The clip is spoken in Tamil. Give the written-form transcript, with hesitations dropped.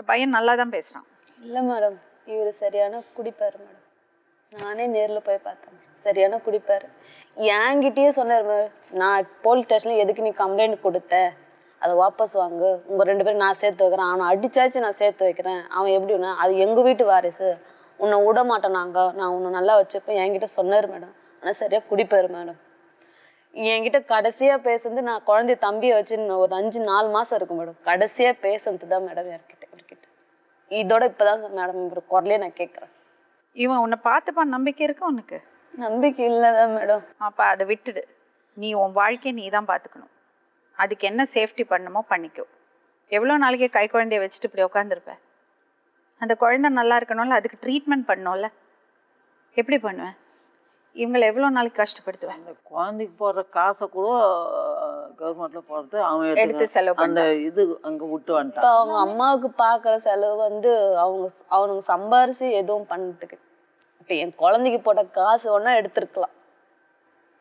இந்த பையன் நல்லா தான் பேசுறான். இல்லை மேடம், இவர் சரியான குடிப்பார் மேடம். நானே நேரில் போய் பார்த்தேன், சரியான குடிப்பார். என்கிட்டயே சொன்னார் மேடம், நான் போலீஸ் ஸ்டேஷனில் எதுக்கு நீ கம்ப்ளைண்ட் கொடுத்த, அதை வாபஸ் வாங்கு, உங்கள் 2 பேரும் நான் சேர்த்து வைக்கிறேன், அவனை அடிச்சாச்சு நான் சேர்த்து வைக்கிறேன், அவன் எப்படின்னா அது எங்கள் வீட்டு வாரிசு, உன்னை விட மாட்டேன், நான் உன்னை நல்லா வச்சுப்பேன் என்கிட்ட சொன்னார் மேடம். ஆனால் சரியாக குடிப்பார் மேடம். என்கிட்ட கடைசியாக பேசுனது நான் குழந்தைய தம்பியை வச்சு ஒரு 5-4 மாதம் இருக்கும் மேடம். கடைசியாக பேசுனது தான் மேடம் இவர்கிட்ட. இதோட இப்போ தான் மேடம் இவர் குரலையே நான் கேட்குறேன். இவன் உன்னை பார்த்துப்பான் நம்பிக்கை இருக்கு உனக்கு? நம்பிக்கை இல்லைதான் மேடம். அப்போ அதை விட்டுடு. நீ உன் வாழ்க்கையை நீ தான் பார்த்துக்கணும். அதுக்கு என்ன சேஃப்டி பண்ணணுமோ பண்ணிக்கோ. எவ்வளோ நாளைக்கு கை குழந்தைய வச்சுட்டு இப்படி உட்காந்துருப்ப? அந்த குழந்தை நல்லா இருக்கணும்ல, அதுக்கு ட்ரீட்மெண்ட் பண்ணோம்ல, எப்படி பண்ணுவேன்? இவங்களை எவ்வளோ நாளைக்கு கஷ்டப்படுத்துவேன்? அந்த குழந்தைக்கு போடுற காசை கூட கவர்மெண்ட்ல போடுறது அவன் எடுத்து செலவு அந்த இது அங்கே விட்டு இப்போ வந்துட்டான். அவங்க அம்மாவுக்கு பார்க்குற செலவு வந்து அவனுங்க சம்பாரிச்சு எதுவும் பண்ணதுக்கு. இப்போ என் குழந்தைக்கு போட்ட காசு ஒன்றா எடுத்துருக்கலாம்.